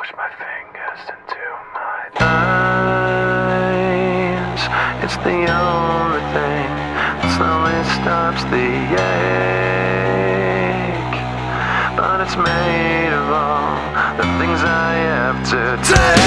push my fingers into my eyes. It's the only thing that slowly stops the ache, but it's made of all the things I have to take.